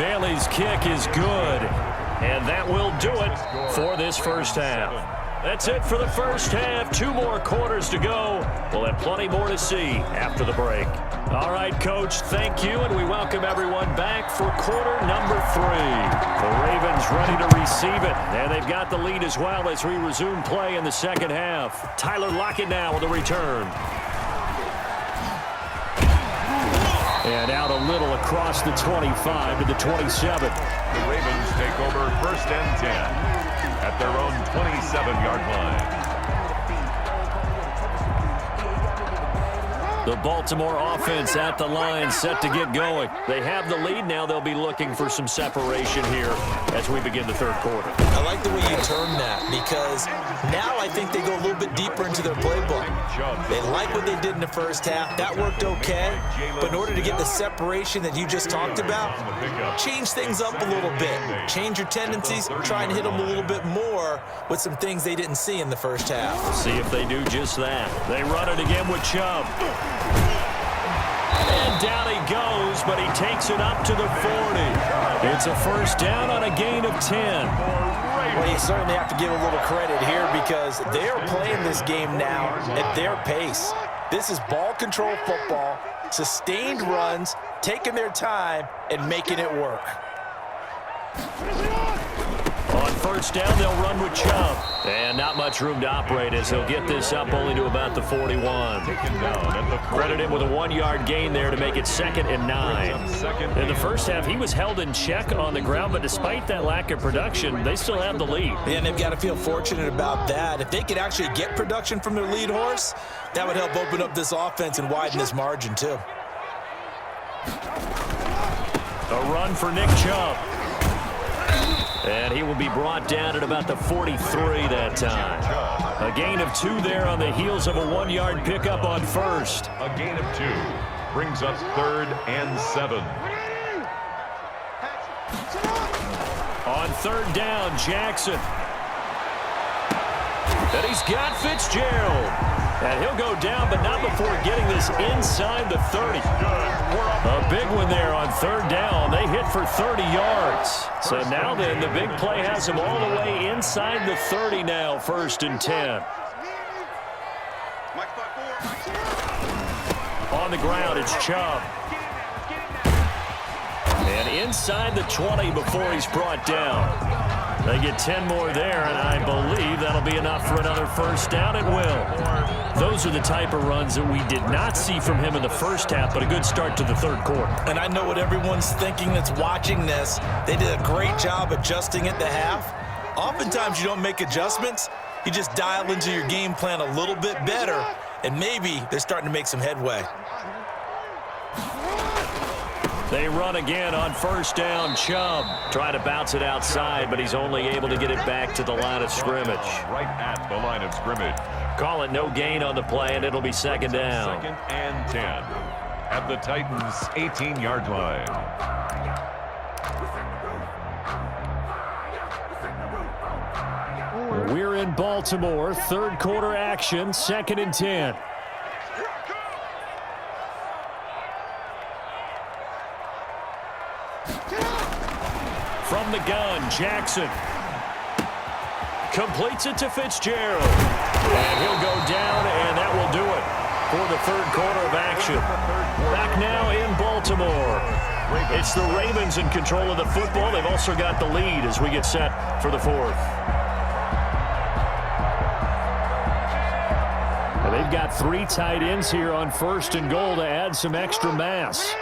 Bailey's kick is good. And that will do it for this first half. That's it for the first half. 2 more quarters to go. We'll have plenty more to see after the break. All right, Coach, thank you, and we welcome everyone back for quarter number 3. The Ravens ready to receive it, and they've got the lead as well as we resume play in the second half. Tyler Lockett now with a return. And out a little across the 25 to the 27. The Ravens take over 1st and 10 at their own 27-yard line. The Baltimore offense at the line, set to get going. They have the lead. Now they'll be looking for some separation here as we begin the third quarter. I like the way you term that, because now I think they go a little bit deeper into their playbook. They like what they did in the first half. That worked okay. But in order to get the separation that you just talked about, change things up a little bit. Change your tendencies. Try and hit them a little bit more with some things they didn't see in the first half. See if they do just that. They run it again with Chubb. And down he goes, but he takes it up to the 40. It's a first down on a gain of 10. Well, you certainly have to give a little credit here because they're playing this game now at their pace. This is ball control football, sustained runs, taking their time, and making it work. On first down, they'll run with Chubb. And not much room to operate as he'll get this up only to about the 41. Credit him with a 1-yard gain there to make it 2nd and 9. In the first half, he was held in check on the ground, but despite that lack of production, they still have the lead. And they've got to feel fortunate about that. If they could actually get production from their lead horse, that would help open up this offense and widen this margin too. A run for Nick Chubb. And he will be brought down at about the 43 that time. A gain of 2 there on the heels of a 1-yard pickup on first. A gain of 2 brings us 3rd and 7. On 3rd down, Jackson. And he's got Fitzgerald. And he'll go down, but not before getting this inside the 30. A big one there on 3rd down. They hit for 30 yards. So now then, the big play has him all the way inside the 30 now, 1st and 10. On the ground, it's Chubb. And inside the 20 before he's brought down. They get 10 more there, and I believe that'll be enough for another first down. It will. Those are the type of runs that we did not see from him in the first half, but a good start to the 3rd quarter. And I know what everyone's thinking that's watching this. They did a great job adjusting at the half. Oftentimes you don't make adjustments. You just dial into your game plan a little bit better, and maybe they're starting to make some headway. They run again on first down. Chubb trying to bounce it outside, but he's only able to get it back to the line of scrimmage. Right at the line of scrimmage. Call it no gain on the play, and it'll be 2nd down. 2nd and 10 at the Titans' 18-yard line. We're in Baltimore. 3rd quarter action, 2nd and 10. From the gun, Jackson completes it to Fitzgerald. And he'll go down, and that will do it for the 3rd quarter of action. Back now in Baltimore. It's the Ravens in control of the football. They've also got the lead as we get set for the 4th. And they've got 3 tight ends here on 1st and goal to add some extra mass.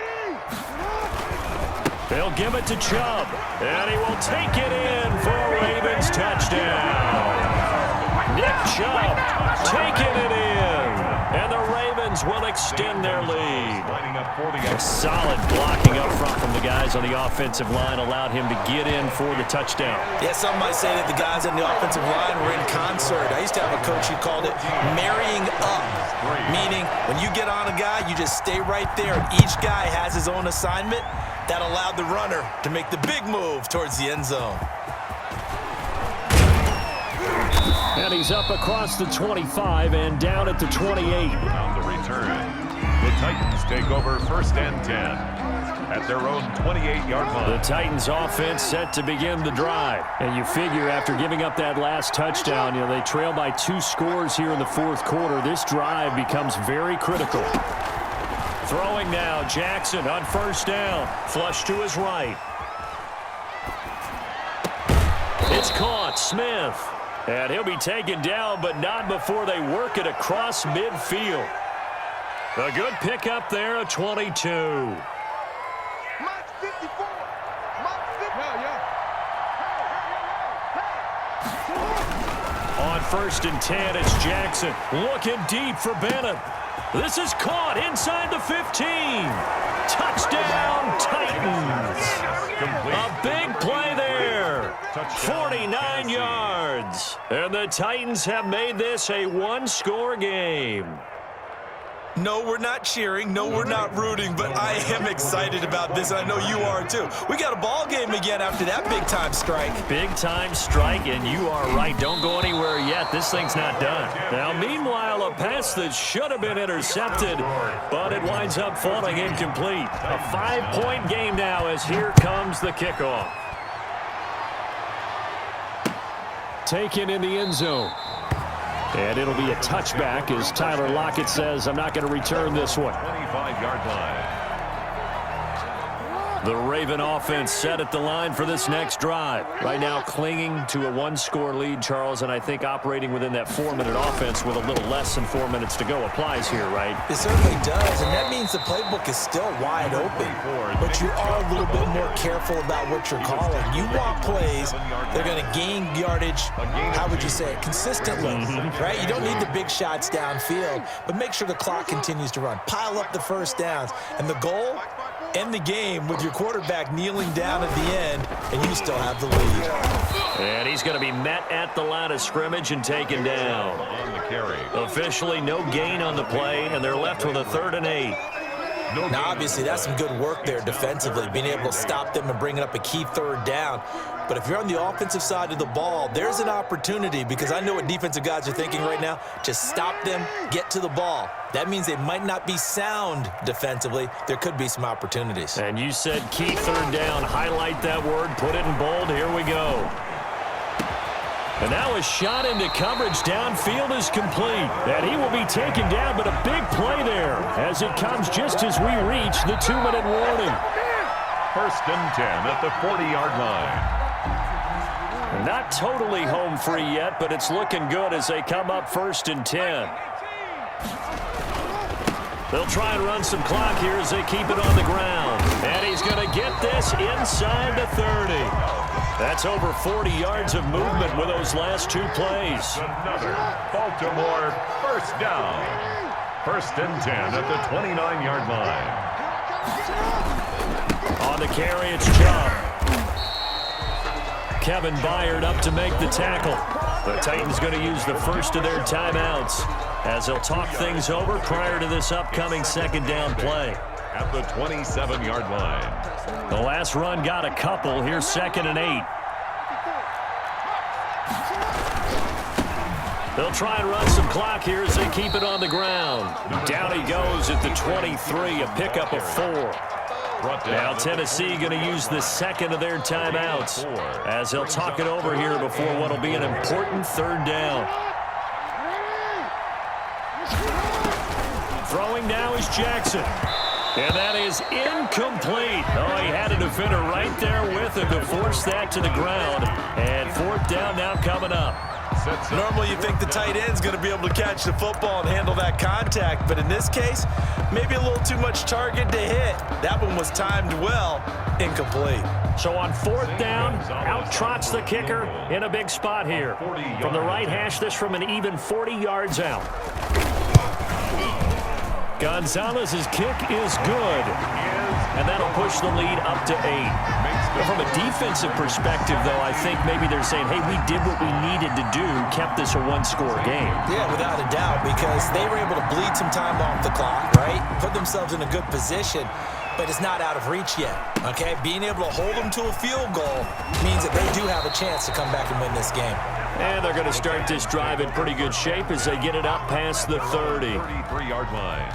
They'll give it to Chubb, and he will take it in for a Ravens touchdown. Nick Chubb taking it in, and the Ravens will extend their lead. Solid blocking up front from the guys on the offensive line allowed him to get in for the touchdown. Yeah, some might say that the guys on the offensive line were in concert. I used to have a coach who called it marrying up, meaning when you get on a guy, you just stay right there, and each guy has his own assignment. That allowed the runner to make the big move towards the end zone. And he's up across the 25 and down at the 28. On the return, The Titans take over 1st and 10 at their own 28-yard line. The Titans offense set to begin the drive. And you figure after giving up that last touchdown, they trail by 2 scores here in the 4th quarter. This drive becomes very critical. Throwing now, Jackson on 1st down. Flush to his right. It's caught, Smith. And he'll be taken down, but not before they work it across midfield. A good pickup there, a 22. On 1st and 10, it's Jackson. Looking deep for Bennett. This is caught inside the 15. Touchdown, Titans. A big play there. 49 yards. And the Titans have made this a 1-score game. No, we're not cheering. No, we're not rooting, but I am excited about this, and I know you are too. We got a ball game again after that big-time strike. Big-time strike, and you are right. Don't go anywhere yet. This thing's not done. Now, meanwhile, a pass that should have been intercepted, but it winds up falling incomplete. A 5-point game now as here comes the kickoff. Taken in the end zone. And it'll be a touchback as Tyler Lockett says, I'm not going to return this one. 25-yard line. The Raven offense set at the line for this next drive. Right now clinging to a 1-score lead, Charles, and I think operating within that 4-minute offense with a little less than 4 minutes to go applies here, right? It certainly does, and that means the playbook is still wide open. But you are a little bit more careful about what you're calling. You want plays they're going to gain yardage, how would you say it, consistently, right? You don't need the big shots downfield, but make sure the clock continues to run. Pile up the first downs, and the goal, end the game with your quarterback kneeling down at the end, and you still have the lead. And he's going to be met at the line of scrimmage and taken down. On the carry. Officially no gain on the play, and they're left with a 3rd and 8. Now, obviously, that's some good work there defensively, being able to stop them and bringing up a key 3rd down. But if you're on the offensive side of the ball, there's an opportunity, because I know what defensive guys are thinking right now. Just stop them, get to the ball. That means they might not be sound defensively. There could be some opportunities. And you said key 3rd down. Highlight that word, put it in bold. Here we go. And now a shot into coverage downfield is complete. And he will be taken down, but a big play there as it comes just as we reach the 2-minute warning. 1st and 10 at the 40-yard line. Not totally home free yet, but it's looking good as they come up 1st and 10. They'll try and run some clock here as they keep it on the ground. And he's going to get this inside the 30. That's over 40 yards of movement with those last 2 plays. Another Baltimore 1st down. 1st and 10 at the 29-yard line. On the carry, it's Chubb. Kevin Byard up to make the tackle. The Titans going to use the first of their timeouts as they'll talk things over prior to this upcoming 2nd down play. At the 27-yard line. The last run got a couple. Here's 2nd and 8. They'll try and run some clock here as they keep it on the ground. Down he goes at the 23, a pickup of 4. Now Tennessee going to use the 2nd of their timeouts as they'll talk it over here before what will be an important 3rd down. Throwing now is Jackson. And that is incomplete. Oh, he had a defender right there with him to force that to the ground. And 4th down now coming up. Normally you think the tight end's going to be able to catch the football and handle that contact, but in this case, maybe a little too much target to hit. That one was timed well, incomplete. So on 4th down, out trots the kicker in a big spot here. From the right hash, this from an even 40 yards out. Gonzalez's kick is good, and that'll push the lead up to 8. From a defensive perspective, though, I think maybe they're saying, hey, we did what we needed to do, kept this a 1-score game. Yeah, without a doubt, because they were able to bleed some time off the clock, right? Put themselves in a good position, but it's not out of reach yet, okay? Being able to hold them to a field goal means that they do have a chance to come back and win this game. And they're going to start this drive in pretty good shape as they get it up past the 30. 33-yard line.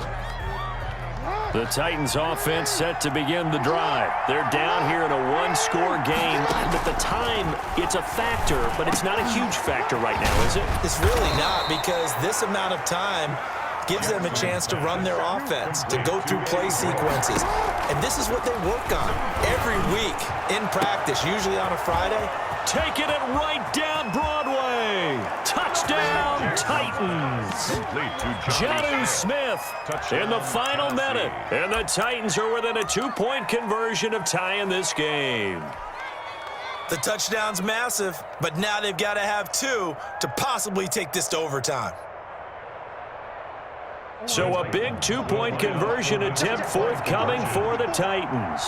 The Titans offense set to begin the drive. They're down here in a one-score game. At the time, it's a factor, but it's not a huge factor right now, is it? It's really not, because this amount of time gives them a chance to run their offense, to go through play sequences. And this is what they work on every week in practice, usually on a Friday. Taking it right down Broadway. Touchdown, Titans. Jonnu Smith in the final minute. And the Titans are within a 2-point conversion of tying this game. The touchdown's massive, but now they've got to have 2 to possibly take this to overtime. So a big 2-point conversion attempt forthcoming for the Titans.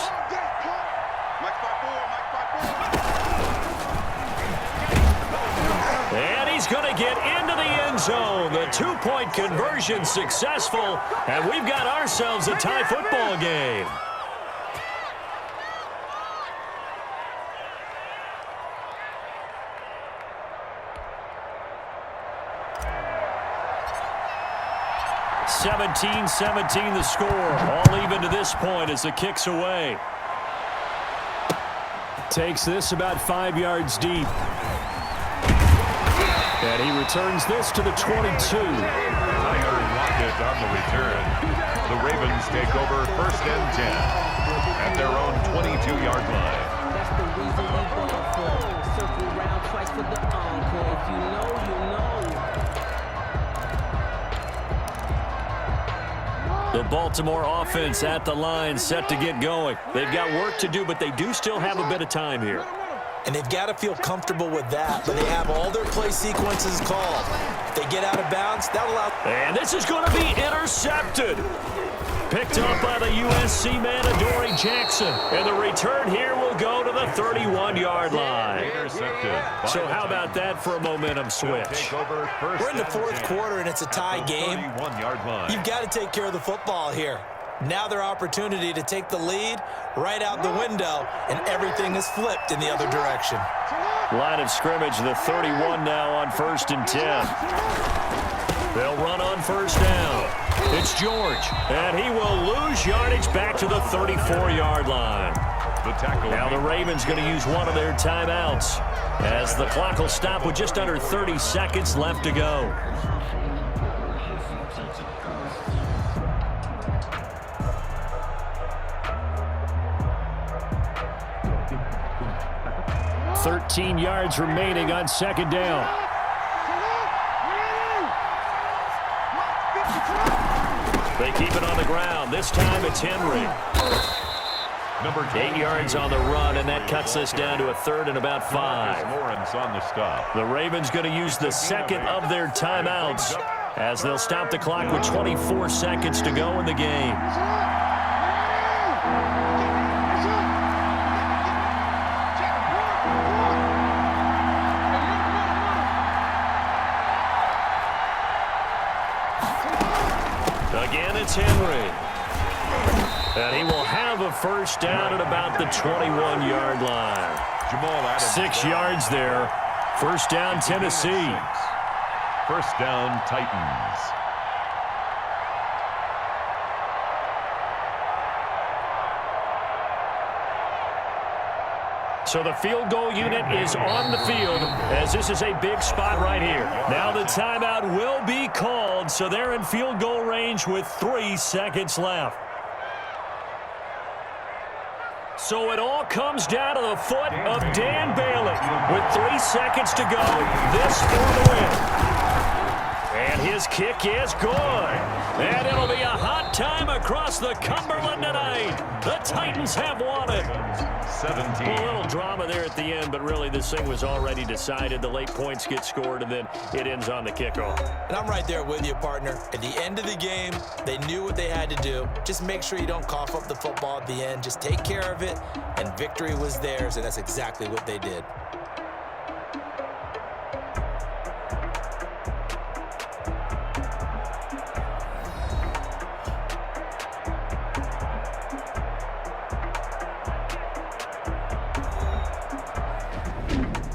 And he's going to get into the end zone. The 2-point conversion successful, and we've got ourselves a tie football game. (17-17) the score. All even to this point as the kick's away. Takes this about 5 yards deep. And he returns this to the 22. Tiger Lockett on the return. The Ravens take over 1st and 10 at their own 22-yard line. That's the reason we going for. Circle round twice for the encore. If you know, you know. The Baltimore offense at the line, set to get going. They've got work to do, but they do still have a bit of time here. And they've got to feel comfortable with that, but they have all their play sequences called. If they get out of bounds, that'll allow... And this is going to be intercepted. Picked up by the USC man, Adoree Jackson. And the return here will go to the 31-yard line. So how about that for a momentum switch? We're in the 4th quarter, and it's a tie game. You've got to take care of the football here. Now their opportunity to take the lead right out the window, and everything is flipped in the other direction. Line of scrimmage, the 31 now on 1st and 10. They'll run on 1st down. It's George, and he will lose yardage back to the 34-yard line. Now the Ravens going to use one of their timeouts as the clock will stop with just under 30 seconds left to go. (13 yards remaining on 2nd down. They keep it on the ground. This time it's Henry. 8 yards on the run, and that cuts us down to a 3rd and about 5. Lawrence on the stop. The Ravens going to use the second of their timeouts as they'll stop the clock with 24 seconds to go in the game. Again, it's Henry. And he will have a 1st down at about the 21-yard line. 6 yards there. 1st down, Tennessee. 1st down, Titans. So the field goal unit is on the field as this is a big spot right here. Now the timeout will be called, so they're in field goal range with 3 seconds left. So it all comes down to the foot of Dan Bailey with 3 seconds to go. This for the win. And his kick is good. And it'll be a hot time across the Cumberland tonight. The Titans have won it. 17. A little drama there at the end, but really this thing was already decided. The late points get scored, and then it ends on the kickoff. And I'm right there with you, partner. At the end of the game, they knew what they had to do. Just make sure you don't cough up the football at the end. Just take care of it, and victory was theirs, and that's exactly what they did.